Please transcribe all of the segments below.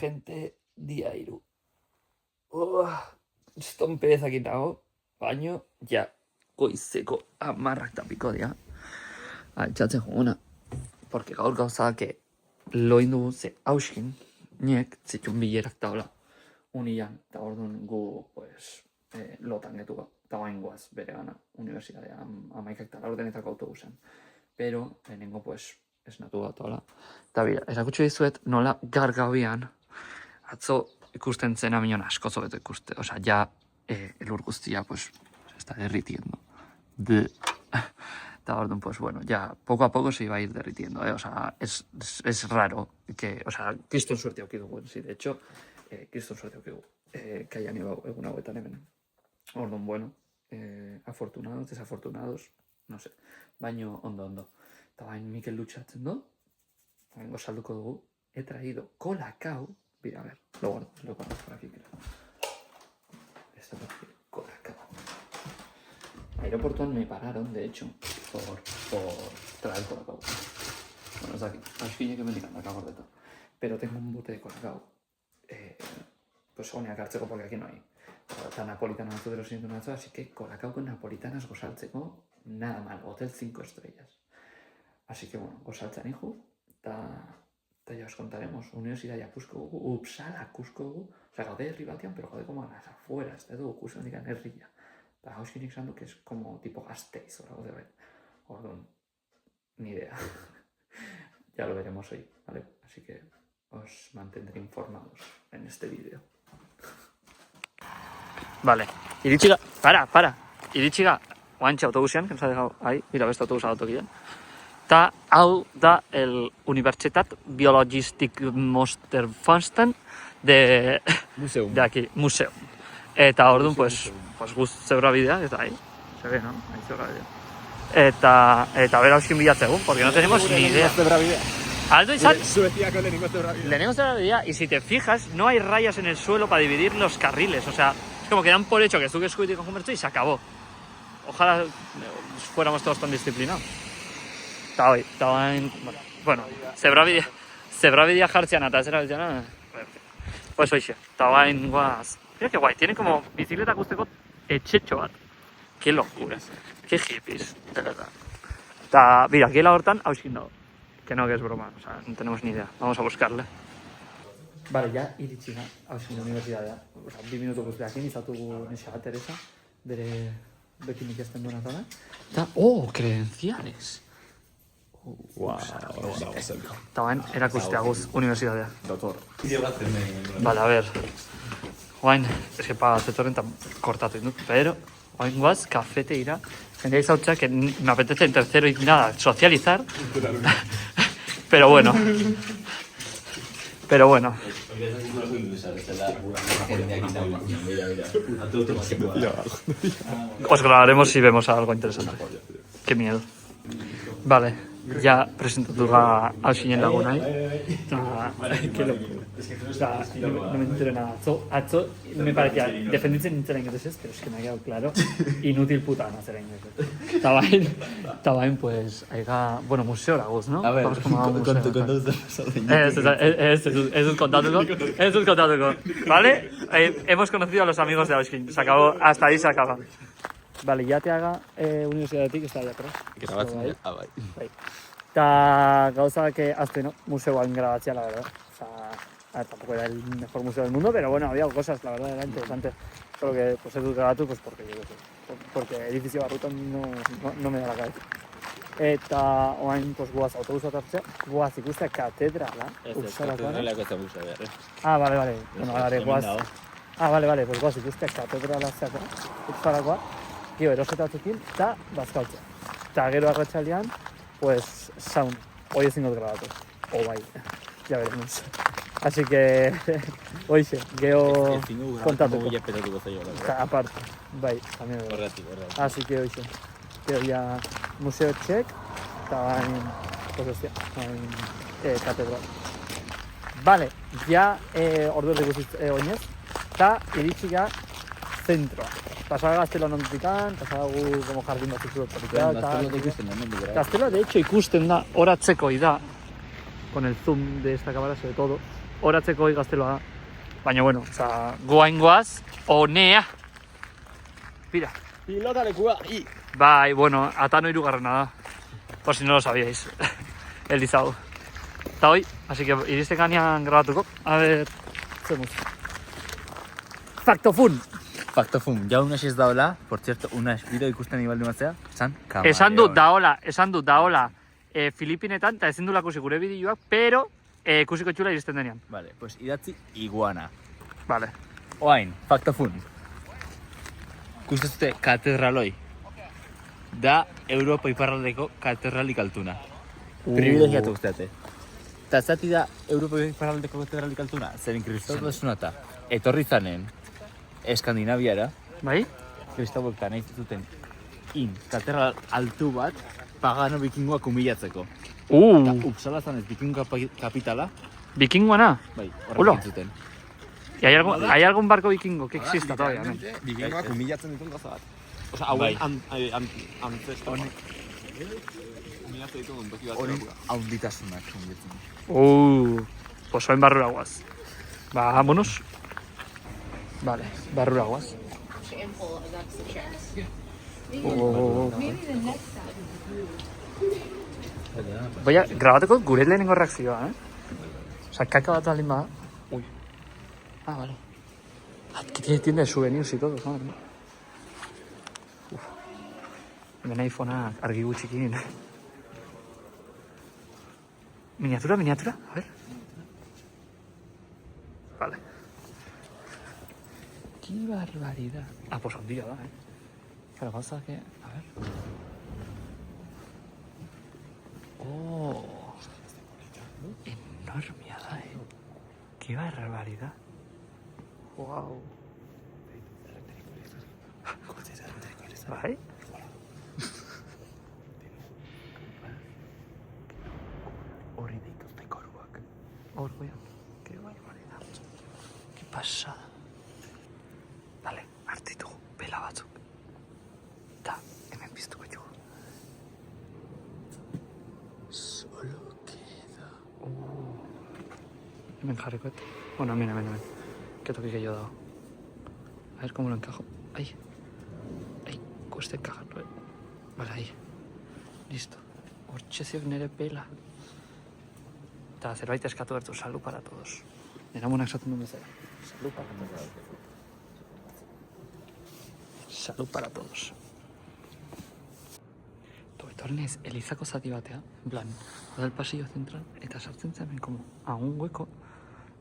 gente, día iru. Eston perezak nago, baino, ja, goizeko 10:00 dira. Altxatzen juguna. Porque gaur gauza que lo indugu ze hauskin, niek zitun bilerak daola. Unian, eta orduan gu, pues, lotan getuko. Eta bain guaz bere gana, universidadea, 11:00 autobusen. Pero, lehenengo, pues, esnatu bat hola. Eta bira, erakutsi dizuet nola gaur gauean, atzo ikusten zena minon asko zobeto ikuste. Osea, ja, elur guztia, pues, está derritiendo. Eta orduan, pues bueno, ya poco a poco se iba a ir derritiendo, O sea, es raro que, o sea, kriston suerte aukidugu, sí, de hecho, kriston suerte aukidugu, que haya nevado egun hauetan hemen. Orduan, bueno, afortunados, desafortunados, no sé, baino ondo. Eta bain Mikel dutxatzen do, bain salduko dugu, he traído colacao, mira, a ver, lo guardo por aquí, creo. Esto por aquí, colacao. Aeroportuan me pararon, de hecho, por traer colacao. Bueno, es aquí. Aski que me digan acá por detrás. Pero tengo un bote de colacao. Pues honea hartzeko porque aquí no hay. Eta napolitana batzu dero sintu natzo, así que colacao con napolitanas gozaltzeko, nada mal. Hotel 5 estrellas. Así que, bueno, gozaltzan hijo. Eta ya os contaremos. Universidadia pusko gugu, Uppsala kusko gugu. O sea, gaude herri batean, pero gaude como a las afueras. Eta dugu kusko digan herrilla. Eta hauskinik zandu, que es como tipo Gasteiz, o algo de ver. Orduan, ni idea. Ya lo veremos hoy, ¿vale? Así que os mantendré informados en este vídeo. Vale, iritsiga, para. Iritsiga, guantxe autobusean, que nos ha dejado ahí, mira, este autobus autokidean. Eta hau da el Universitat Biologistik Mosterfonsten de aquí, museo. Eta orduan, pues guz zebra bidea, eta ahí, se ve, ¿no? Ahí zebra bidea. Eta bera hauskin bilatzegu, porque no tenemos ni idea. Aldo izan, lehenengo zebra bidea, y si te fijas, no hay rayas en el suelo para dividir los carriles, o sea, es como que dan por hecho que zuk eskuitik konjumertzu y se acabó. Ojalá fuéramos todos tan disciplinados. Eta hoi, bueno, zebra bidea jartzean eta zera biltzean, pues hoxe, eta bain guaz. Mira que guay, tiene como bicicleta guzteko etxetxo bat. Qué locura, qué hippies, de verdad. Eta, mira, aquí la hortan hauskin dago. Que no, que es broma, o sea, no tenemos ni idea. Vamos a buscarle. Vale, ya iritsi da, hauskin universidadea. O sea, 2 minutu guztiakin izatugu neska bat, Teresa, bere bekin ikasten duena zara. Eta, credenciales. Wow, Eta bain, erakustea guz universidadea. Doctor. Vale, a ver. Guain, es que para zetorren tan cortatu indut, pero guain guaz, kafete ira. Jendea izautza que me apetece en tercero y nada, socializar. Pero bueno. Os grabaremos si vemos algo interesante. Qué miedo. Vale, ya presentatu hausinen lagunai. Qué locura. No me entero nada. Atzo me parecía defenditzen nintzera inglesez, pero es que me ha quedado claro. Inútil puta nazera inglesez. Eta bain, pues, aiga... Bueno, museora guz, ¿no? A ver, kontatu Ez dut kontatuko. ¿Vale? Hemos conocido a los amigos de Auskin. Se acabó, hasta ahí se acaba. Vale, ya te haga universidadetik, está allá atrás. Grabatzen, bai. Eta gauza que azte, museoan grabatzea, la verdad. O sea, a ver, tampoco era el mejor museo del mundo, pero bueno, había cosas, la verdad, era interesante. Solo que, pues, ez dut grabatu, pues, porque yo qué sé. Porque edifizio barrutan no me da la cabeza. Eta oain, pues, guaz autobusa hartzea, guaz ikustea katedrala. Katedralako ez musa behar, Ah, vale. Bueno, vale, guaz. Ah, vale, pues guaz ikustea katedrala zeaka. Uppsalakoa. Gero erosetatukin, eta bazkaltzea. Eta gero arratsaldean, pues, sauna. Hoi ezin dut grabatu. O bai, ya veremos. Así que, hoxe, gero kontatuko. Aparte, bai, también. Horretik. Así que hoxe, gero ya museo check, eta bain, pues hostia, bain, katedral. Vale, ya ordu erdiko oinez, eta iritxika zentroa. Pasaba Gazteluan ondotikan, pasaba como jardín batzuk eta... Gaztelua, de hecho, ikusten da, horatzeko da, con el zoom de esta cámara sobre todo, horatzeko gazteloa da. Baina, bueno, oza, goaingoaz, honea. Mira. Pilota lekua, i! Bai, bueno, Atano hirugarrena da. Por si no lo sabíais. El Lizao. Eta hoy, así que iriste ganean grabatuko. A ver, zemuz. Faktofun. Faktofun, ja unas ez daola, por cierto, unas bideo ikusten ibaldi matzea, kamaleon. Esan dut daola Filipinetan, eta ezin dulako gure bideoak, pero ikusiko txula iristen denean. Vale, pues idatzi iguana. Vale. Oain, faktofun. Kustezute katedraloi. Da Europa iparraldeko katedralik altuna. Privilegiatu guzteate. Eta zati da Europa iparraldeko katedralik altuna, zeren kristautasuna eta etorri zanen Eskandinaviara, Bai? kristauek nahi zuten katedral altu bat pagano bikingoak humilatzeko. Eta Uppsala zanez bikingo kapitala, Vikingoana. bai, Ulo. horrekin zuten. ¿Y hay algún barco vikingo que exista todavía, no? Vikingoak humilatzen ditun gauza bat. Osa, Bai. hauen antzestoak. Humilatzen ditun toki bat. Honen haunditasunak humilatzen. Pues soy en barrura guaz. Vámonos. Vale, barrura guaz. Baina, grabateko gure lehenengo reakzioa, Osa, kaka bat baldin bada. Uy. Ah, vale. Que tiene tienda de souvenirs y todo, madre mía. Hemen iPhonea argi gutxikin. Miniatura, a ver. Vale. Qué barbaridad. Ah, pues ondilla da, Claro, pasa que... A ver. Oh. Enorme da, Qué barbaridad. Wow. Bai? Horri dituzte koruak. Orgullo. Qué barbaridad. Qué pasada. Vale, hartitugu bela batzuk. Ta, hemen piztuko jugu. Solo queda... Hemen jarrikoet. Bueno, hemen. Qué toque que yo he dado. A ver cómo lo encajo. Ahí. Cuesta encajarlo, Vale, ahí. Listo. Hortxe ziok nere pela. Eta zerbait eskatu bertu, salud para todos. Nera monak esaten duen bezala. Salud para todos. Salud para todos. Etorri naiz elizako zati batea, en plan, da el pasillo central, eta sartzen zen como a un hueco,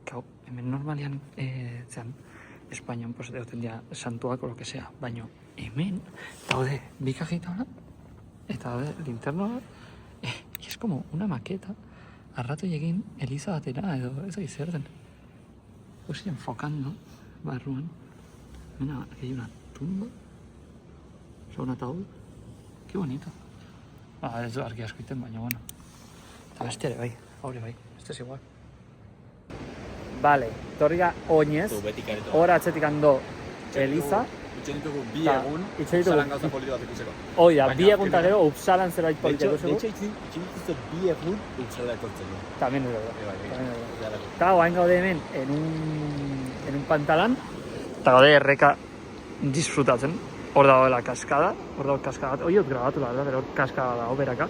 que hau, hemen normalian, zean, Espainian, pues, deoten dia santuak o lo que sea, baino, hemen, daude, bi kajita eta daude, linternoa, y es como una maqueta, arratu egin eliza batera, edo, ez da zer den. Pues enfocando, barruan, mira, aquí hay una tumba, o sea, un ataúd, qué bonito. Ez du argi asko iten, baina, bueno. Eta beste ere bai, haure bai, este es igual. Vale, torriga oinez, hor atzetik ando Eliza. Itxen ditugu bi egun, Upsalan gauza polito bat ikuseko. Hoi da, bi egun eta gero Upsalan zerbait polito ikuseko. De hecho, itxen dituzte bi egun Uppsala etortzeko. También es verdad. Eta guain gaude hemen, en un pantalan, eta gaude erreka disfrutatzen. Hor dago la kaskada, hor dago kaskada bat. Oiot grabatu la verdad, pero hor kaskada dago beraka.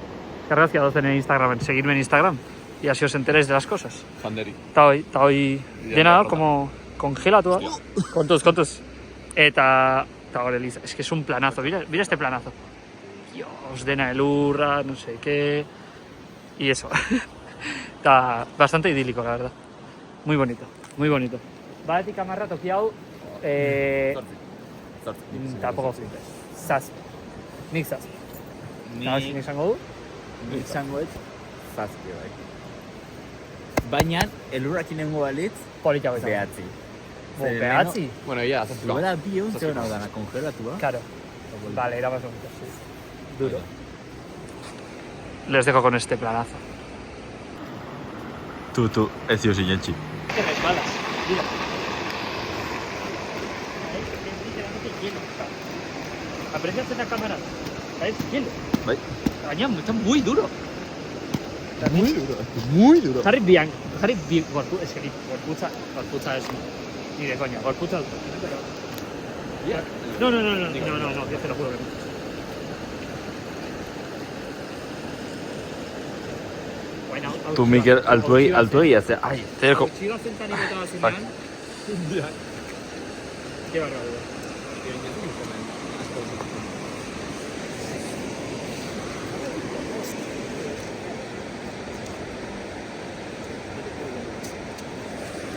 Gracias dozen en Instagram, seguirme en Instagram. Y así os enteréis de las cosas. Fanderi. Eta hoi dena como congelatua. Kontuz. Eta hor Eliza, es que es un planazo, mira este planazo. Dios, dena elurra, no sé qué. Y eso. Está bastante idílico, la verdad. Muy bonito, muy bonito. Batetik amarra toki hau, tampoco flipe. Zazpi. Nik zazpi. Nik izango du? Nik izango ez, zazpi bai. Baina, elurrakin nengo balitz, Polita goita. behatzi. Behatzi? Bueno, ya, zazpikoa. Zuela bi egun zegoen hau dana, kongelatua. Claro. Vale, era más bonito, sí. Duro. Les dejo con este planazo. Tu, ez dio sinetxi. Que resbalas, mira. Aprecias en la cámara. ¿Sabes? Hielo. Bai. Gaña, está muy duro. Muy duro. Jarri bian. Jari, es que gorputza es ni de coña, gorputza. No, que te lo juro que no. Bueno, Tú, Mikel, altuei hace. Ay, te dejo. Sigo zentan ikota zenean. Qué barbaridad.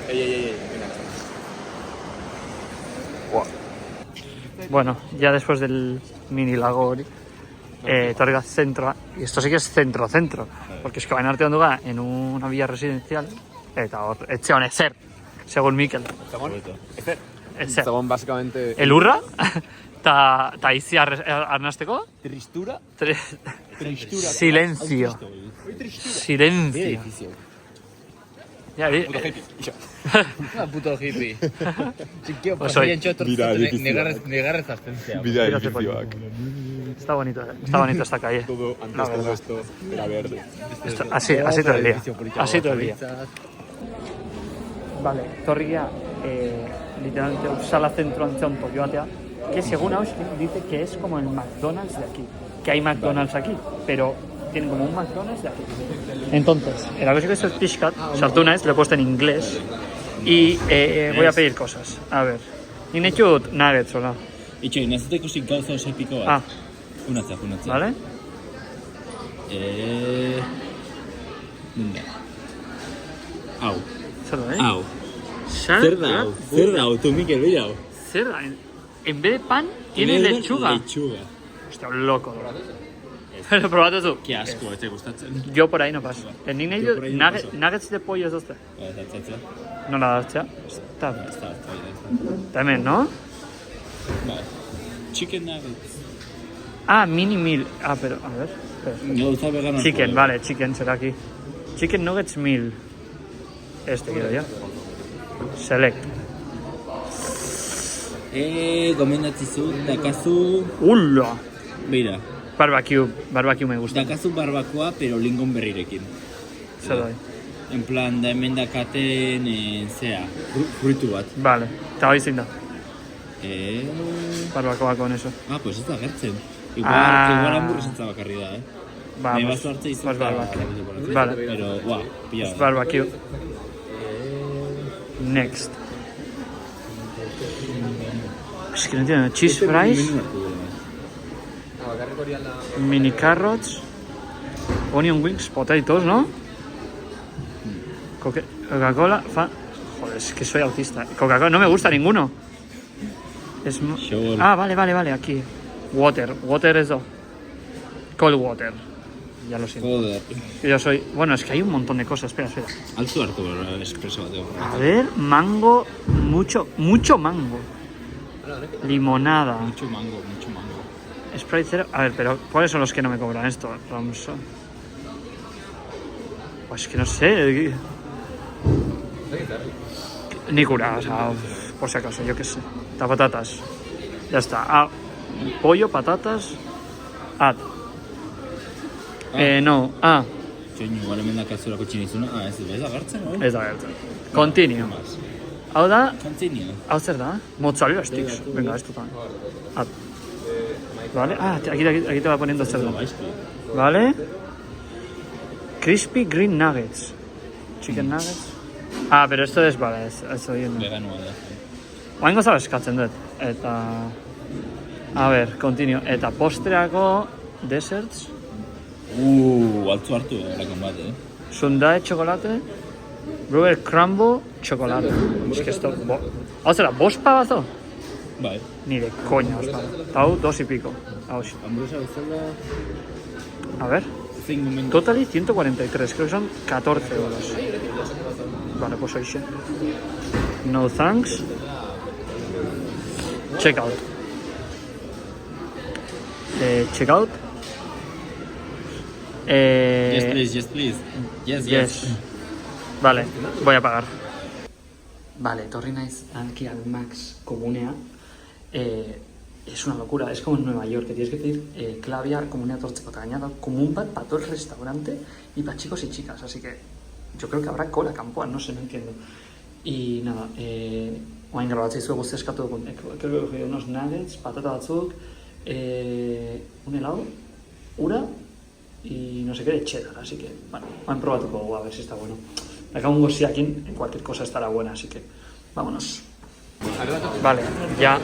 Ey, venga. Bueno, ya después del mini lago hori, torga centroa, y esto sí que es centro, porque es que van arte onduga en una villa residencial, eta hor, etxe honek zer, según Mikel. Ezer. Estamos básicamente... El urra, ta izi arnasteko, Tristura. Tristura. silencio. Silencio. Ya, Puto hippie. Txikio, Pues hoy. Bira edifizioak. negarrez abstentzia. Bidea Mira, edifizioak. Está bonito esta calle. Todo, La antes verdad. todo esto era verde. Así todo el día. Así todo el día. Vale, torria, literalmente sala centro antxonto joatea, que según Austin dice que es como el McDonald's de aquí. Que hay McDonald's aquí, pero tienen como un McDonald's de aquí. Entonces, el algo que es el Pishkat, Sartunas, lo he puesto en inglés. Y voy a pedir cosas. A ver. Inechut nuggets, hola. Itxo, nazateko sin gauza oso epiko bat. Ah, Unatza. ¿vale? Hau. Zer da, Hau. Zer da hau, tu Mikel, bera hau. Zer da, en vez de pan, tiene lechuga. Lechuga. Hostia, un loco. Pero probate tú. Ke asko, ez te gustatzen. Yo por ahí no paso. En Nina Yo por ahí no paso. nuggets de pollo es este. Zatzatza. No la hostia. Está Está. también, ¿no? Vale. Chicken nuggets. Ah, mini meal. Ah, pero, a ver. Espera. Gauza vegano. Chicken, vale, chicken será aquí. Chicken nuggets meal. Este quiero yo. Select. Gomendatzizu, dakazu... ¡Ulla! Mira, Barbecue me gusta. dakazu barbakoa, pero lingon berrirekin. Se doy. En plan, da hemen dakaten, zea, fruitu bat. Vale, te voy sin da. Eh... Barbacoa con eso. Ah, pues ez da gertzen. Ah. Igual hamburguesentza bakarri da, Va, Me pues, baso hartze izu pues barbecue. Vale, Pero, guau, pilla. pues barbecue. Next. Es que no entiendo. Cheese fries, mini carrots, onion wings, potatoes, ¿no? Coca-Cola, Joder, es que soy autista. Coca-Cola, no me gusta ninguno. Sure. Ah, vale, aquí. Water es cold water. Ya lo siento. Joder. Yo soy... Bueno, es que hay un montón de cosas. Espera. Altu hartu gara espreso bateo. A ver, mango, mucho mango. Limonada. Mucho mango. Sprite cero. A ver, pero ¿cuáles son los que no me cobran esto? Ramson. Pues que no sé. Ni cura, o sea, por si acaso, yo qué sé. Patatas. Ya está. Ah, pollo, patatas. No. Txoin, igual hemen dakazurako txinizuna. Ez da gartzen, no? Ez da gertzen. Continue. Hau da, Continue. hau zer da? Mozzarella sticks. Venga, esto también. Vale. Ah, aquí te va poniendo zer da. Vale. Crispy green nuggets. Chicken nuggets. Ah, pero esto es, vale, eso bien. Veganoa da. Oain goza eskatzen dut. Eta... A ver, continue. Eta postreako desserts. Altzu hartu erakon bat, Sundae chocolate. Brewer crumble chocolate. Es que esto... Hau zera, bost pagazo? Bai. Ni de coña, os pago. Hau, 2 y pico. Hau, sí. Ambrosa bezala... A ver. Zein momentu. Totally 143, creo que son 14 euros. Vale, pues hoy sí. No thanks. Checkout. Checkout. Yes, please. Yes. Vale, voy a pagar. Vale, etorri naiz aquí al Max Comunea. Es una locura, es como en Nueva York, que tienes que pedir clavia comunea torchecota cañada común para todo el restaurante y para chicos y chicas, así que yo creo que habrá cola kanpoan, no sé, no entiendo. Y nada, orain grabatzea izuegu guzti eskatu dugun. Creo que unos nuggets, patata batzuk, un helado, ura y no sé qué de cheddar, así que, bueno, orain probatuko dugu, a ver si está bueno. Acá un gosiakin, cualquier cosa estará buena, así que, vámonos. Vale, ya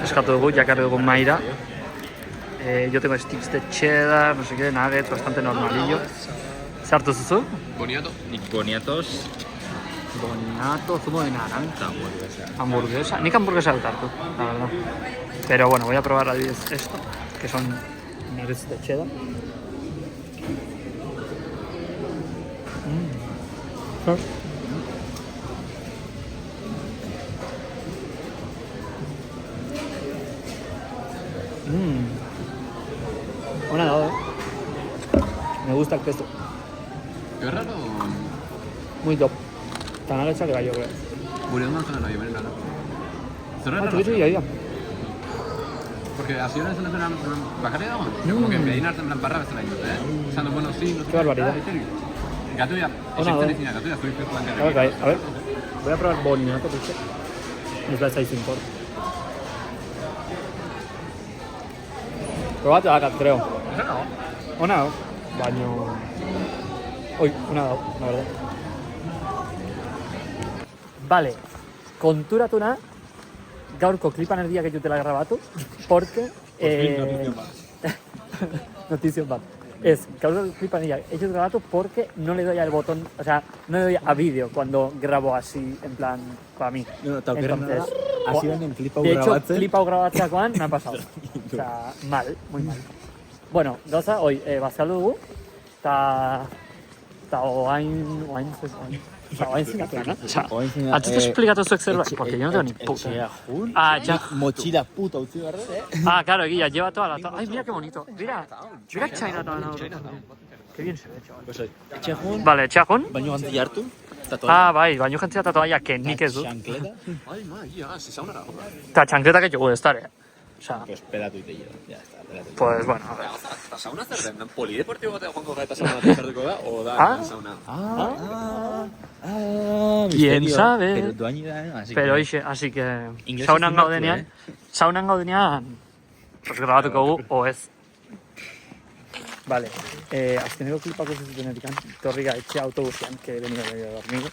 eskatu dugu, ya cargo dugu maira. Yo tengo sticks de cheddar, no sé qué, nuggets, bastante normalillo. ¿Sartu zuzu? Boniato. Boniatos. Boniato, zumo de naranja. Hamburguesa. Nik hamburguesa dut hartu, la verdad. Pero bueno, voy a probar adibidez esto, que son nuggets de cheddar. Buena dado, Me gusta el pesto. Qué raro. Muy top. Tan alecha que la yo creo. Murió una zona no hay nada. Ya. Porque así ahora se le suena bajaré de agua. Como que me dinarte en plan parra está ahí, ¿eh? Usando bueno sí, no sé. Qué barbaridad. Gatuya, Ona, gatuya, soy plan A ver, voy a probar boniato, ¿viste? Es la 6 import. Probate acá, creo. Eso no. Ona, baño... Uy, una dado, la verdad. Vale, konturatuna gaurko klipan erdia gehiutela grabatu, porque... Notición bat. Es, gaurko klipan erdia gehiut grabatu porque no le doy al botón, o sea, no le doy a vídeo cuando grabo así, en plan, para mí. No, Entonces, así van en clip de hecho, clip hau grabatzeakoan me ha pasado. O sea, mal, muy mal. Bueno, gauza, hoi, bazkaldu dugu, eta oain zinatu dena. Antes te he explicado zuek zerbait, porque yo no tengo ni puta. Ah, ya. Mochila puta utzi barre. Ah, claro, Guilla, lleva toda la... Ay, mira qué bonito. Mira Chinatown. Qué bien se ve, chaval. Txejun, Vale, txajun. baino gantzi hartu. Ah, bai, baino jantzia tatuaia, que nik ez dut. Xankleta. Ay, ma, ya, si saunara. Eta txankleta que jugu de estar, O sea, Pues pelatu ite yo. Ya está, pelatu. pues bueno, a ver. Eta sauna zer den, polideportibo batean joango gara eta sauna batean sartuko da, o da sauna? Quién sabe. Pero doaini da, así Pero que... hoxe, así que Ingreso saunan gaudenean, pues grabatuko gu, o ez. Vale, azkeneko klipako zuzenetik torri gaitxea autobusean, que he venido medio dormido.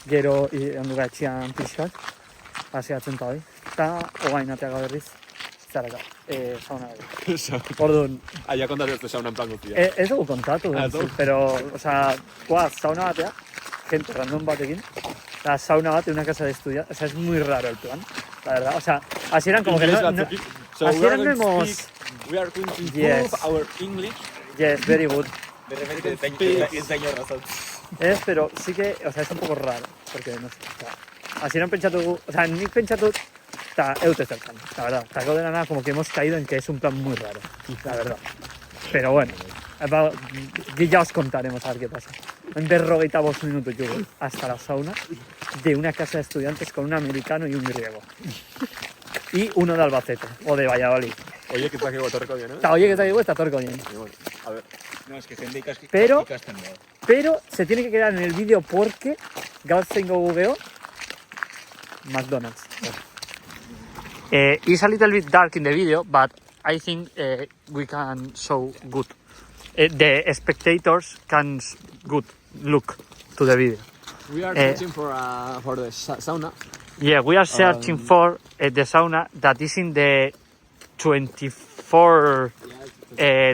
Gero, ondu gaitxean pixkat, paseatzen ta hoi. Eta, ogain ateaga berriz, zaraka, sauna gari. Orduan, Aia kontatu ez sauna en plan guztia. ez dugu kontatu, pero, o sea, guaz, sauna batea, gente random batekin, la sauna bate, una casa de estudiar, o sea, es muy raro el plan, la verdad, o sea, así eran como que no así eran hemos... We are going to improve Yes. our English. Yes, very good. De repente enseño razón. Pero sí que, o sea, es un poco raro, porque no sé, o sea, así eran pentsatu, o sea, nik pentsatu, eta eute zertan, la verdad, eta gauden nada como que hemos caído en que es un plan muy raro, la verdad. Pero bueno, ya os contaremos a ver qué pasa. En 45 minutos llego hasta la sauna de una casa de estudiantes con un americano y un griego. Y uno de Albacete, o de Valladolid. Oye, que está que botorreco bien, ¿eh? Eta oie que está está torco bien. Y bueno, a ver. No, es que gente ikasten Pero se tiene que quedar en el vídeo porque gaur zein gogu geho McDonald's. It's a little bit dark in the video, but I think we can show good. The spectators can good look to the video. We are searching for the sauna. Yeah, we are searching for the sauna that is in the 24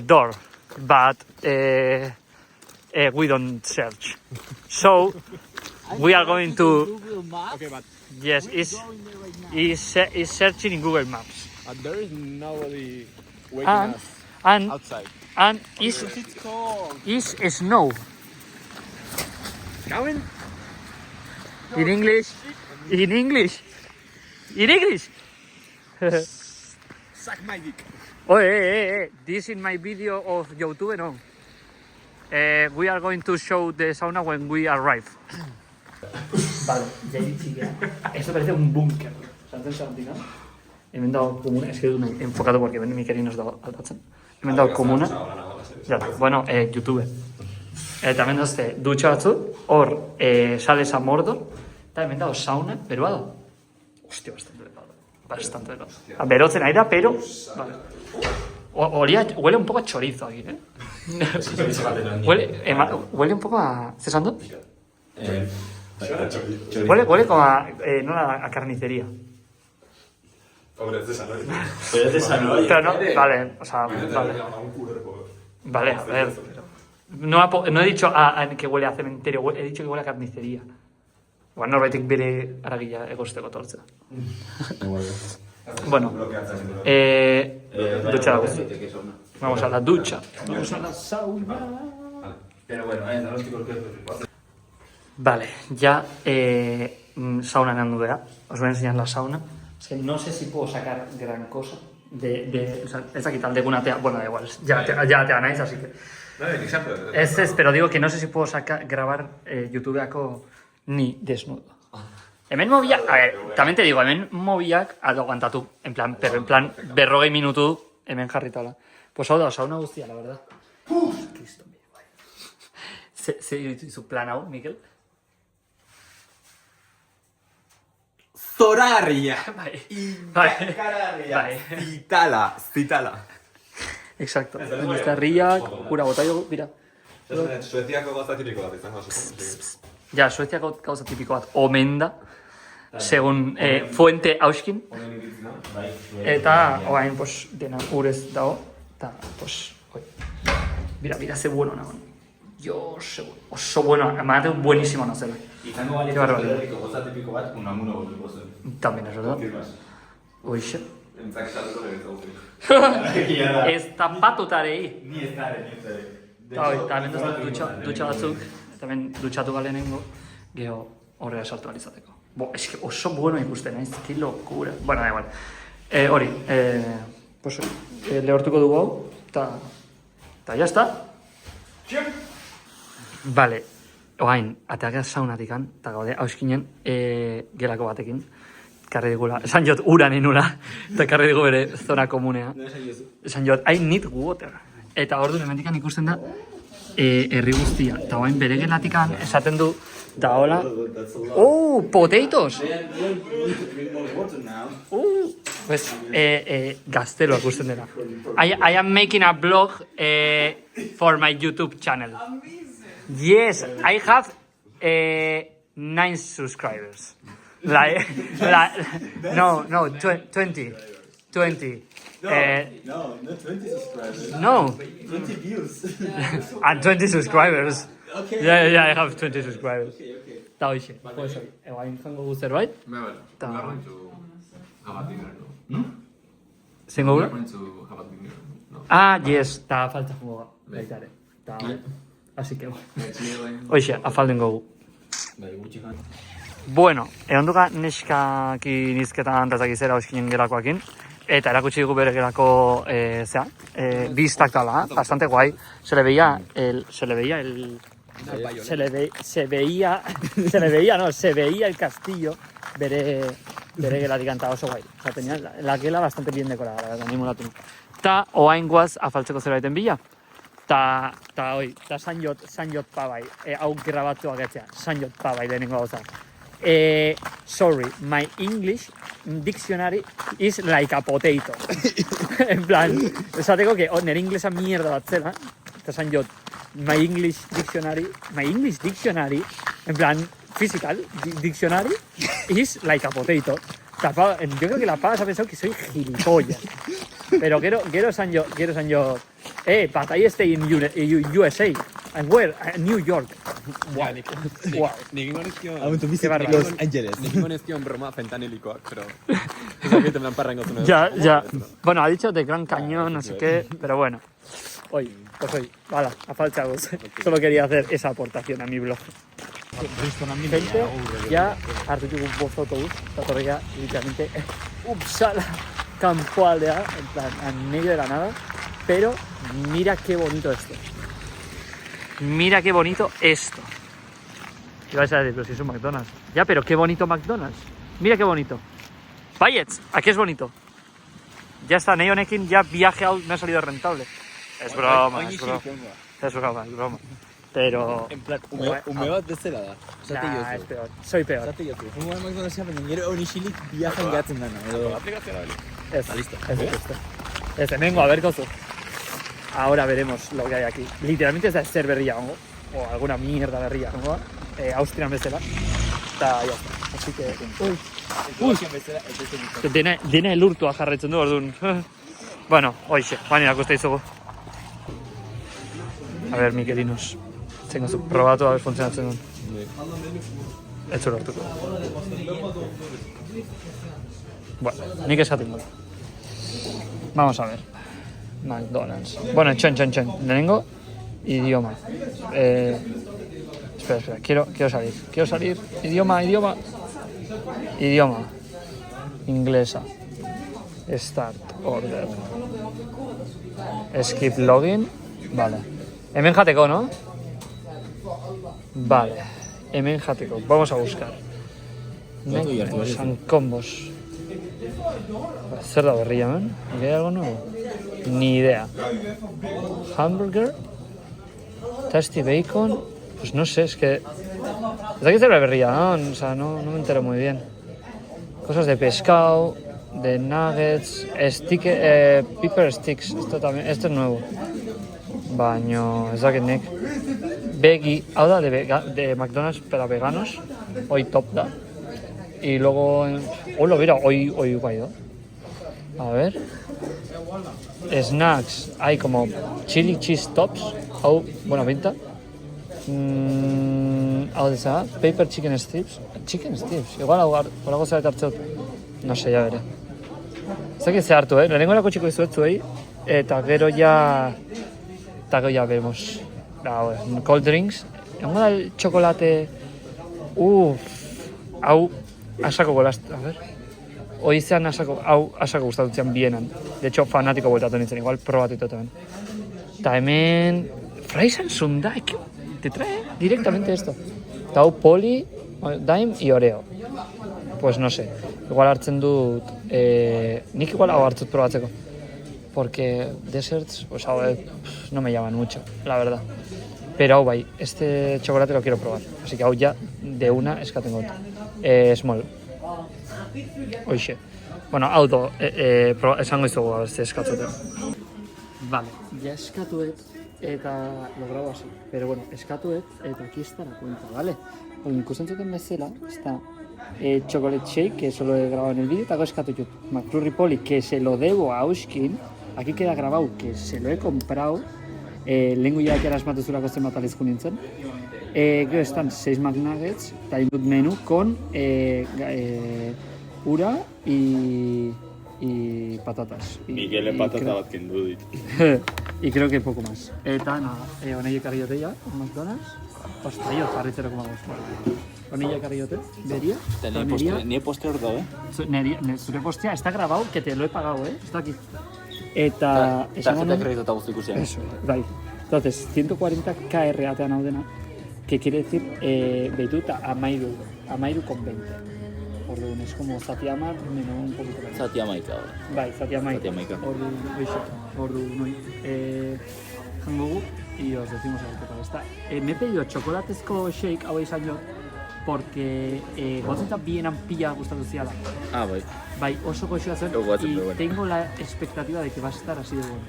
door, but we don't search. So we are going to... Okay, but Yes, is searching in Google Maps. there is nobody waiting And, us and, outside. and is snow. Coming? In English. In English. In English. Suck my dick. Oh, this in my video of YouTube, no. We are going to show the sauna when we arrive. Vale, ya chica. Esto parece un búnker. ¿Sabes Santina? He dado comuna, es que he enfocado porque mi querido nos da altatzen. He dado comuna. Ya, bueno, YouTube. Eta hemen dozte dutxa batzu, hor sales a Mordor, eta hemen dago sauna, beroa da. Hostia, bastante beroa. Bastante beroa. Berotzen ari da, pero... Vale. Huele un poco a chorizo aquí, ¿eh? Huele un poco a... ¿Cesando? Huele como a... no a carnicería. Hombre, César, ¿no? Pero es de Sanoy. Pero no, vale, o sea, vale. Vale, a ver. No he dicho que huele a cementerio, he dicho que huele a carnicería. Igual norbaitek bere aragila egosteko tortzea. Bueno, ducha la vez. Vamos a la ducha. Vamos a la sauna. Pero bueno, no estoy con Vale, ya saunan dudea. Os voy a enseñar la sauna. Es que no sé si puedo sacar gran cosa o sea, ez dakit talde gunatea, bueno, da igual, ya te ganáis, así que... Pero digo que no sé si puedo grabar YouTubeako ni desnudo. Hemen mobiak, a ver, también te digo, hemen mobiak aguantatu, en plan, pero en plan, 40 minutu hemen jarritala. Pues hau da, sauna guztia, la verdad. Cristo mío, bai. Ze su plan hau, Mikel? Zoragarria! Bai. Zitala. Exacto. Bizkarriak, ura bota jo, mira. Sueziako gauza tipiko bat izango, supongo. Ja, Sueziako gauza tipiko bat omen da, segun Fuente Auskin. Eta, oain, pues, dena urez dago. Eta, pues, oi. Mira, ze bueno nagoen. Dios, oso bueno, manate buenísimo nazela. Izango balik Euskal gauza tipiko bat, unamuno gotuko zen. También es verdad. Oixe. Entzak esatuko nire Ez tapatutarei. Ni ez dara. Eta hemen dutxa batzuk, eta hemen dutxatu galenengo, geho horrela salto alizateko. Es que oso bueno ikusten, naiz, que locura. Bueno, da igual. Hori, pues lehortuko dugu hau, eta ya está. Vale, oain, ateak saunatikan, eta gaude, hauskinen, gelako batekin, karri digula, esan jot uran inula, eta karri digu bere zona komunea. Esan jot, I need water. Eta ordu hemendikan ikusten da, herri guztia. Eta oain bere gelatikan esaten du, da hola, potatoes! Pues, gazteloa ikusten dela. I am making a blog for my YouTube channel. Yes, I have 9 subscribers. No, 20. No, not 20 subscribers. No. 20 views. And 20 subscribers. Okay. Yeah, I have 20 subscribers. Okay. Eta hoxe, pues hori. Egoain jango gu zerbait. Well, Ta- we are going to have a dinner, no? Zengo We are gura? going to have a dinner, no? Ah, yes, eta falta jango baitare. Ta, así que, hoxe, afalden gogu. Bai, gutxi jan. Bueno, egonduka neskaki nizketan antazak izera oskinen gelakoakin. Eta erakutsi dugu bere gelako, biztak dala, bastante guai. Se le veía el castillo bere gelatik anta oso guai. O sea, tenía la gela bastante bien decorada, la verdad, ni molatu. Ta oain guaz afaltzeko zerbaiten bila. Ta San Jot pabai, hau grabatu agetzea, San Jot pabai lehenengo gauza. Sorry, my English dictionary is like a potato. En plan, esateko que nire inglesa mierda bat zela, eta San Jot, my English dictionary, en plan, physical dictionary is like a potato. Yo creo que la pava se ha pensado que soy gilipollas. Pero quiero San Jot, but I stay in USA. And where? New York. Wow. Nikin konezkion... to visit Qué bárbaro. Los Angeles. Nikin konezkion broma fentanilikoak, pero... Ezakit en plan parrango zuen. Ya. Bueno, ha dicho de Gran Cañón, no sé qué, pero bueno. Hoy, vale, a falta vos. Solo quería hacer esa aportación a mi blog. Gente, ya hartu dugu bost autobús, eta torrega, literalmente, Uppsala, Kanpoaldea, en plan, en medio de la nada, pero mira qué bonito esto. Mira qué bonito esto. ¿Qué vais a decir? Pero si es un McDonald's. Ya, pero qué bonito McDonald's. Mira qué bonito. Bayets, aquí es bonito. Ya está, Neonekin, ya viaje me ha salido rentable. Es broma. Es broma. pero... En plan, Bueno, ume bat bezala da. Nah, es peor. Soy peor. Zate jozu. Fungo McDonald'sa, baina gero onixilik viajan gatzen dana. Edo... Es, listo. Es hemengo, a ver, cozo. Ahora veremos lo que hay aquí. Literalmente es de ser berria, hongo. O alguna mierda berria, hongo. Austrian bezala. Eta, ya está. Así que... Dene elurtua jarraitzen du, orduan. Bueno, hoxe, baina irakuste izugu. A ver, Mikelinos. Tengo zu probatu, a ver, funtzionatzen duen. Ez zu lortuko. Bueno, nik esaten dut. Vamos a ver. McDonald's. Bueno, txon. Lehenengo, idioma. Espera. Quiero salir. Idioma. Inglesa. Start order. Skip login. Vale. Hemen jateko, ¿no? Vale. Hemen jateko. Vamos a buscar. San combos. Zer da berria, man? ¿Hay algo nuevo? Ni idea. Hamburger. Tasty bacon. Pues no sé, es que... Es de que zer berria, ¿no? O sea, no me entero muy bien. Cosas de pescado, de nuggets, pepper sticks. Esto es nuevo. Baño, ez dakit nik. Veggie, hau da de McDonald's para veganos. Hoy top da. Y luego... Hola, mira, hoy bai da. A ver. Snacks. Hay como chili cheese tops. Hau, buena pinta. Hau deza, paper chicken strips. Chicken strips. Igual hau zara hartzot. No sé, ya veré. Ez dakit ze hartu, lehenengo erako txiko izuetzu, eta gero ya vemos. Cold drinks. Egongo da el chocolate... Hau asako golaztu, a ver. Oizean asako gustatu zian bienan. De hecho, fanatiko bueltatu nintzen, igual probatu itoten. Eta hemen... Fries and Sundae, te trae directamente esto. Eta hau poli, dime y oreo. Pues no sé, igual hartzen dut... nik igual hau hartzut probatzeko. Porque desserts, pues hau no me llaman mucho, la verdad. Pero hau bai, este chocolate lo quiero probar. Así que hau ya de una eskaten dut. Small. Oixe. Bueno, hau do, esango izugu, a ver, ze eskatzuten. Vale, ya eskatuet eta lo grabo así. Pero bueno, eskatuet eta aquí está la cuenta, ¿vale? Bueno, ikusentzuten bezala, está chocolate shake, que eso lo he grabado en el vídeo, eta eskatut McFlurry Poli, que se lo debo a Auskin. Aquí queda grabado que se lo he comprado. Lehengu ya que asmatu zulako zenbat alizku nintzen. Gero están 6 McNuggets, eta indut menú con ura y patatas. Miguel patata bat kendu dit. Y creo que poco más. Eta nada, honei ekarri jote ya, McDonald's. Ostra, jo, jarritzero koma guztu. Honei ekarri jote, beria. Ni postre hor dago, Zure postea está grabado, que te lo he pagado, está aquí. Eta... Tarjeta crédito eta guzti ikusian. Eso, bai. Entonces, 140 KR atean hau dena, que quiere decir, beituta amairu con 20. Orduan, es como zati amar, menos un poquito más. Zati amaika. Bai, zati amaika. Orduan, jango gu, y os decimos a ver qué tal está. Me he pedido chocolatezko shake, hau izan jo, porque gotzenta bienan pila gustatu ziala. Bai. Bai, oso goxoa zen, y tengo la expectativa de que va a estar así de bueno.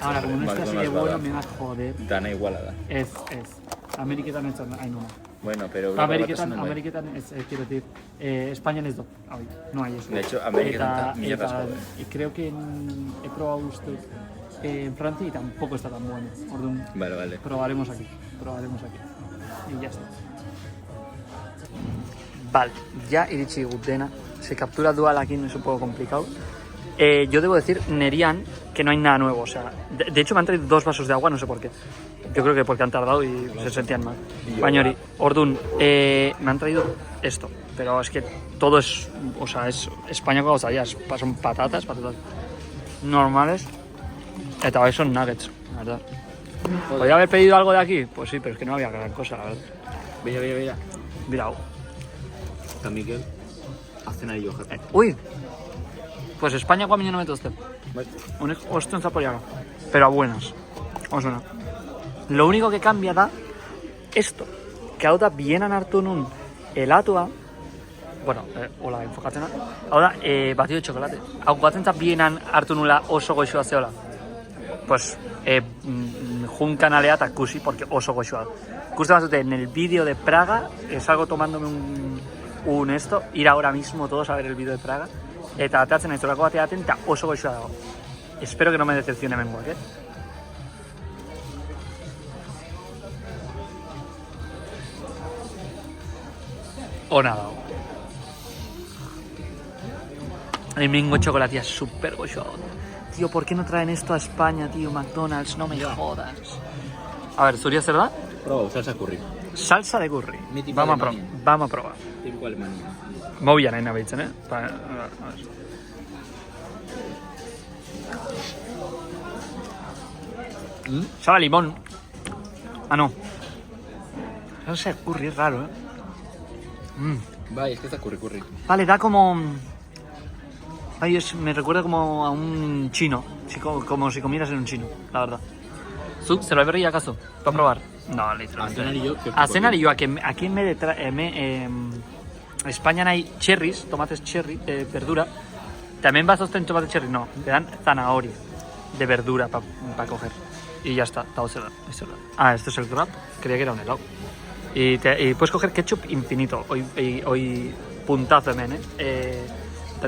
Ahora, como no está así de bueno, me va a joder. Dana iguala da. Ez. Ameriketan ez hain nuna. Bueno, pero... Ameriketan es, quiero decir, España ez do, no hay eso. De hecho, Ameriketan mierda es joder. Y creo que he probado usted en Francia y tampoco está tan bueno. Orduan, vale. Probaremos aquí. Y ya está. Vale, ya iritsi gut dena. Se captura dual aquí, no es un poco complicado. Yo debo decir, Nerian, que no hay nada nuevo. O sea, de hecho me han traído 2 vasos de agua, no sé por qué. Yo creo que porque han tardado y se sentían mal. Bañori, Ordun, me han traído esto. Pero es que todo es, o sea, es España con gauzarías. Son patatas normales. Eta hoy son nuggets, la verdad. ¿Podría haber pedido algo de aquí? Pues sí, pero es que no había gran cosa, la verdad. Mira. Mira. Eta Miguel, hazen ari jo jaten. Uy! Pues España guamino no me toste. Esto en Zapoyaga. Pero a buenas. Os suena. Lo único que cambia da esto, que hau da bienan hartu nun helatua, bueno, hola enfokatzen da, hau da, batido de chocolate. Hau batzentza bienan hartu nula oso goxua zeola. Pues, jun kanalea eta kusi, porque oso goxua. Justo más en el vídeo de Praga, salgo tomándome un esto, ir ahora mismo todos a ver el vídeo de Praga, eta atatzen ez horako bateaten, eta oso goxua dago. Espero que no me decepcione menguak, Ona dago. El mengo chocolatia súper goxua. Tío, ¿por qué no traen esto a España, tío? McDonald's, no me jodas. A ver, ¿Zuria zer da? Proba, salsa curry. Salsa de curry. Mítico Vamos Alemania. a probar. Típico Alemania. Movian nahi nabitzen, a ver. Sabe a limón. Ah, no. Salsa de curry es raro, Bai, es que está curry. Vale, da como... Ay, me recuerda como a un chino. Como si comieras en un chino, la verdad. ¿Zu? ¿Se lo habría acaso? ¿Para probar? No, literalmente. A cenar y yo, Aquí en vez de España hay cherries, tomates cherry, verdura. ¿También vas a tener tomates cherry? No, te dan zanahoria de verdura para coger. Y ya está, Ah, esto es el wrap. Creía que era un helado. Y puedes coger ketchup infinito. Hoy puntazo,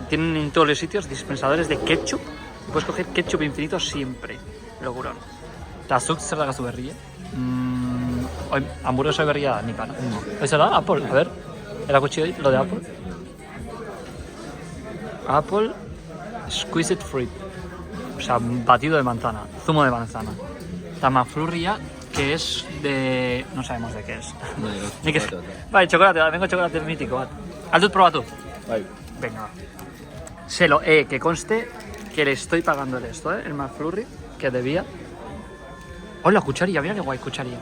tienen en todos los sitios dispensadores de ketchup. Y puedes coger ketchup infinito siempre. Locurón. Tazuk zer da gazu berria? Hamburguesa berria ni pana. ¿Eso da? Apple, a ver. Erakutsi hori, lo de Apple. Apple Squeezed Fruit. O sea, batido de manzana, zumo de manzana. Tamaflurria, que es de... no sabemos de qué es. Ni que... Vale, chocolate, vengo chocolate mítico, bat. Aldut, proba tú. Bai. Venga, va. Que conste que le estoy pagando esto, el McFlurry, que debía. Hola, cucharilla, mira qué guay, cucharilla.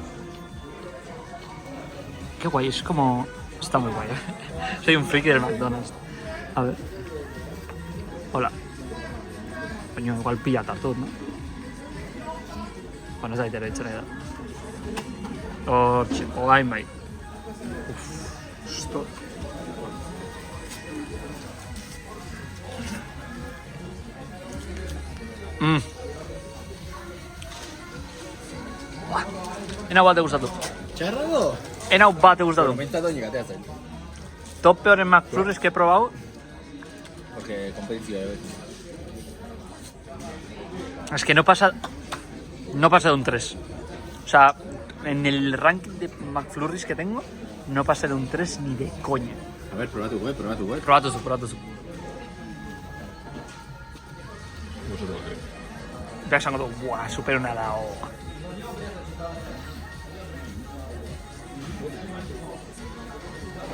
Qué guay, es como... Está muy guay, Soy un friki del McDonald's. A ver. Hola. Coño, igual pilla tartut, ¿no? Bueno, es ahí derecho, la edad. O ay, mate. Uf, esto... Enau bat gustatu. ¿Charrado? Enau bat gustatu. Comenta doña que te hacen. Top peores McFlurries que he probado. Porque competición Es que no pasa de un 3. O sea, en el ranking de McFlurries que tengo, no pasa de un 3 ni de coña. A ver, prueba tu web. Proba tu. Veak esango du, buah, super ona dago.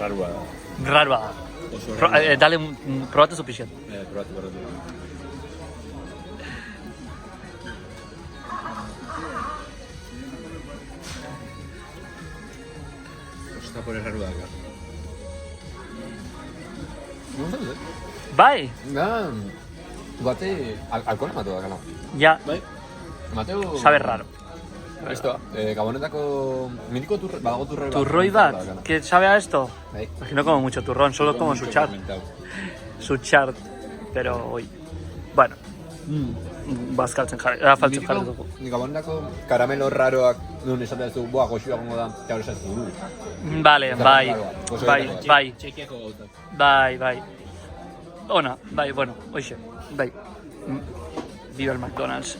Rarua da. Dale, probatu zu pixat. Probatu. Está por el raro de acá. No sé. Bai, Bate alkohol ematu da kana. ja, Bai. Mateo sabe raro. Esto, Gabonetako miniko badago turroi bat. Turroi bat, que sabe a esto. Bai. No como mucho turrón, solo como su chart. Su chart, pero hoy. Bueno, bazkaltzen jarri, faltzen jarri dugu. Gabonetako karamelo raroak non esatea zu, boa, goxua gongo da, eta hori esatzen du. Vale, bai. Txekiako gautak. Bai. Ona, bai, bueno, oixe, bai. Viva el McDonald's.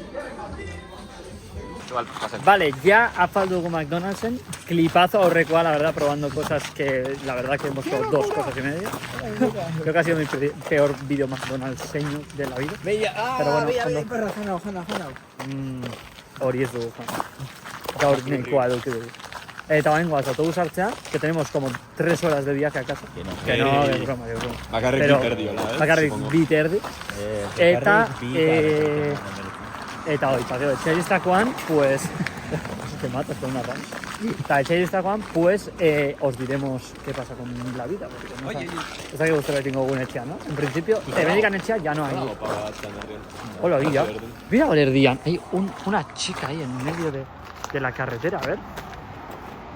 Vale, ya ha faltado McDonald's. Clipazo aurrekoa, la verdad, probando cosas que la verdad que hemos probado 2 cosas y media. Creo que ha sido mi peor vídeo McDonald's de la vida. Pero bueno, Jana. hori ez dugu, gaur nahikoa eduki dugu. Eta bain goaz, autobus hartzea, que tenemos como 3 horas de viaje a casa. Que no, de broma. Bakarrik Pero- bi terdi, hola, Bakarrik supongo. bi terdi. Eta hori, paseo, etxeiristakoan, pues... Te matas con una rama. Eta etxeiristakoan, pues, os diremos qué pasa con la vida. Porque no sabes. Ez dakik guztora etingo gugun etxean, ¿no? En principio, Amerikan etxea ya no hay. Hola, Villa. Mira, Valerdian, hay una chica ahí en medio de la carretera, a ver.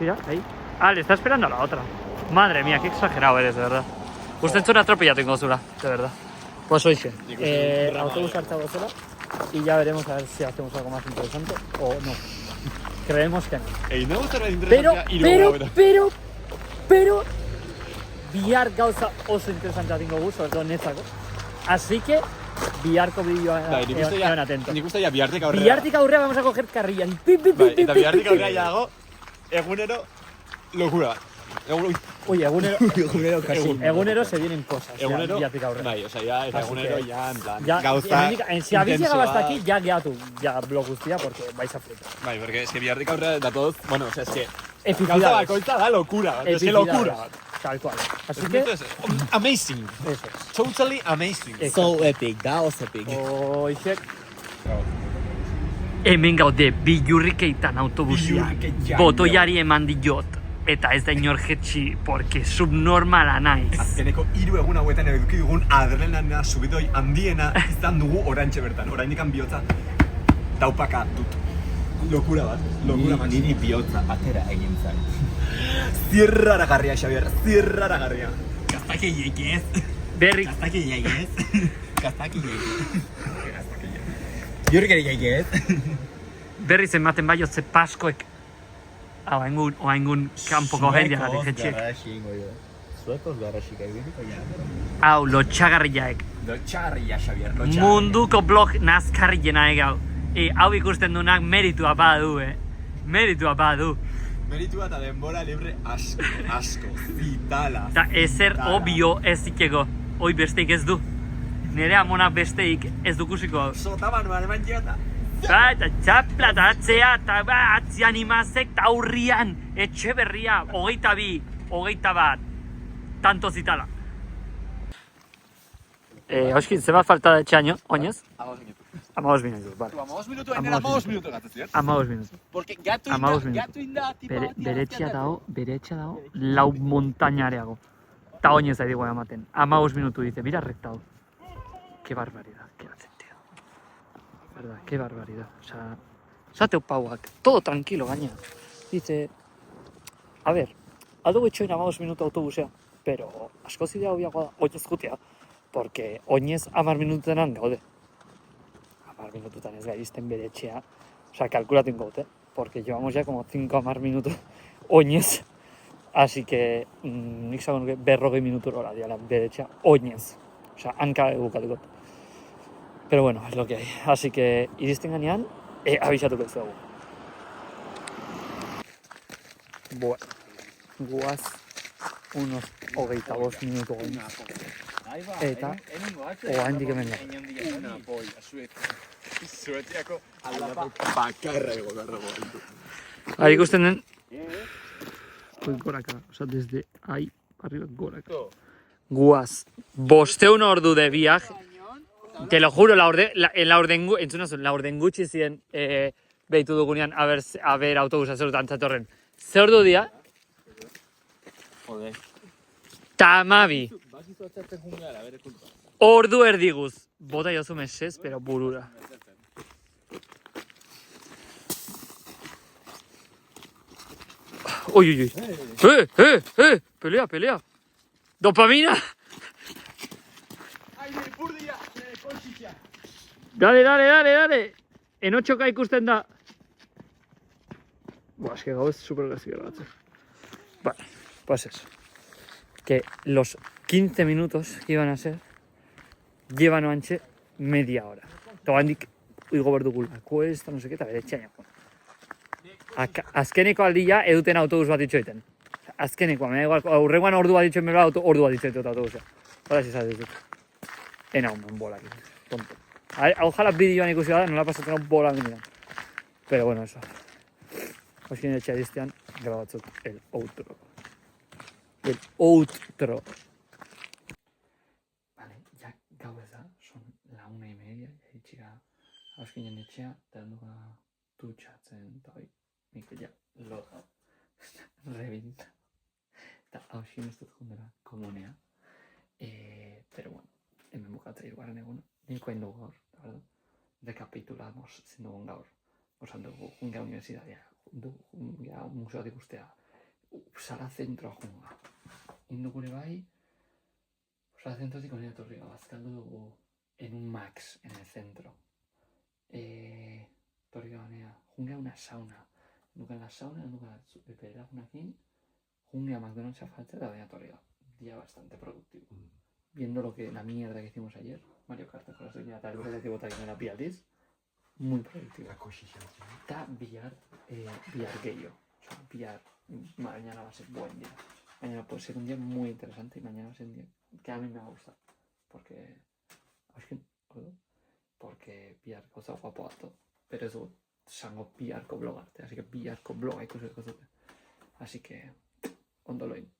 Mira, ahí. Ah, le está esperando a la otra. Madre mía, qué exagerado eres, de verdad. Usted entzuna atropellatu ingo zura, de verdad. Pues oixe, autobús hartzago zela y ya veremos a ver si hacemos algo más interesante o no. Creemos que no. Ey, no gusta Pero, bihar gauza oso interesantea dingo gu, sobre todo netzako. Así que, biharko bideoa egon atento. Nik uste ja bihartik aurrera. Bihartik aurrera vamos a coger carrilla. Bai, eta bihartik aurrera ja dago, egunero, locura. Oye, Egunero casi. egunero se vienen cosas. Egunero, bihartik aurrera. bai, osea, ya, eta Así egunero que- ya, en plan, Ya, gauza si habéis llegado hasta intensoa. aquí, ya geatu, ya blog guztia, porque vais a flipar. Bai, porque es que bihartik aurrera da todos, bueno, o sea, es que gauza Epicidades. bakoitza da locura, bat, es que locura. bat. Tal cual. Así Es que, que, amazing, eso es. totally amazing. So epic, da oso epic. Oixek. Hemen gaude, bilurrikeitan autobusian. Botoiari eman diot. Eta ez da inor jetxi, porque subnormala naiz. Azkeneko 3 egun hauetan eduki dugun adrenalina subidoi handiena izan dugu oraintxe bertan. Oraindikan bihotza taupaka dut. Lokura bat, lokura maxi. Niri bihotza atera egin zen. Zierraragarria, Xabier, zierraragarria. Gaztaki jeikiez. Berri, Gaztaki jeikiez. Gaztaki jeikiez. Jurgeri jeikiez. berriz ematen bai ze paskoek. Oaingun kanpoko jendeagatik jetxi. Zuekos garrasik egin. Hau, lotxagarriaek. Lotxagarria, Xabier, lotxagarria. Munduko blog nazkarriena egau. Hau ikusten duenak meritua badu, Meritua badu. Meritua eta denbora libre asko, vitala. Eta ezer obio ez ikego. Hoi besteik ez du. Nere amonak besteik ez dukusiko hau. Sotabanuan eman jota. Eta txapla eta atzea, eta atzian imazek, eta aurrian, etxe berria, 22, 21, tanto zitala. Oskin, zebat falta de etxeaino, oinez? 15 minutos, vale. 15 minutu, hainera 15 minutu gatzen ziren. 15 minutos. Porque gatu inda, Bere etxea dago, lau montañareago. Eta oinez ari goa ematen. 15 minutu dice, mira rectado. Qué barbaridad, qué hacen, tío. Verdad, qué barbaridad. O sea, zateo pauak, todo tranquilo gaina. Dice, a ver, aldo etxoin 15 minutu autobusea, pero asko zidea hobiagoa da, oinez jutea, porque oinez 10 minutenan gaude. 10 minututan ez gaizten bere etxea, o sea, kalkulatu ingo dute, porque llevamos ya como 5 a 10 minutos oinez, así que nik zago nuke 40 minutu hora diala bere etxea oinez, o sea, hanka egukatuko. Pero bueno, es lo que hay, así que iristen ganean, abisatuko ez dugu. Bueno, guaz unos 25 minutu goinaz. Eta, oaindik hemen dago. Una polla, Suetiako aldapa bakarra ego dago. Ahí ikusten den, goraka, o sea, desde ahí arriba goraka. Guaz, 500 ordu de viaje. Te lo juro, la orden gutxi ziren behitu dugunean a ver autobusa zerutan zatorren. Ze ordu dia? Joder. Tamabi. Ordu erdiguz. Bota jozu mesez, pero burura. Uy. Pelea. Dopamina. Dale. En 8K ikusten da. Buah, es que gau ez super gazia gatzen. Vale, pues eso. Que los 15 minutos que iban a ser, llevan oantxe media hora. Eta handik igo berdugula, kuesta, no sé qué, eta bere etxean. Azkeneko aldia eduten autobus bat itxoiten. Azkenekoa, me da igual, aurrengoan ordu bat itxoen bera, ordu bat itxoiten autobusa. Hola, si sabes dut. Ena, un bola, tonto. Ojalá bideoan ikusi bada, nola pasatzen hau bola ginean. Pero bueno, eso. Oskinen etxea diztean, grabatzut el outro. Vale, ya gau ez da, son la 1:30, itxiga Oskinen etxea, eta handuga dutxatzen, eta hoi, nik ja loga, rebinta. Eta hausin ez dut jundera komunea. Pero bueno, hemen bukatzea hirugarren eguna. Niko hain dugu gaur, la verdad. Rekapitulamos zen dugun gaur. Osan dugu, jungea universidadea, jungea museoak ikustea, sala zentro junga. Indukure bai, sala zentrotik onera torri bazkaldu dugu en un Max en el centro. Torri gabanea, jungea una sauna. Nukan la sauna, nukan beperagunakin, jungea McDonald's falta eta baina torri gaba. Día bastante productivo. Viendo la mierda que hicimos ayer, Mario Kart, con la señora tal vez de botar en la pialdis, muy productivo. Está billar gehiago. O sea, billar, mañana va a ser buen día. Mañana puede ser un día muy interesante y mañana va a ser un día que a mí me va a gustar. Porque billar gauza guapo alto. Pero ez dut zango billarko blogarte. Así que billarko bloga ikusi dut. Así que, ondo loin.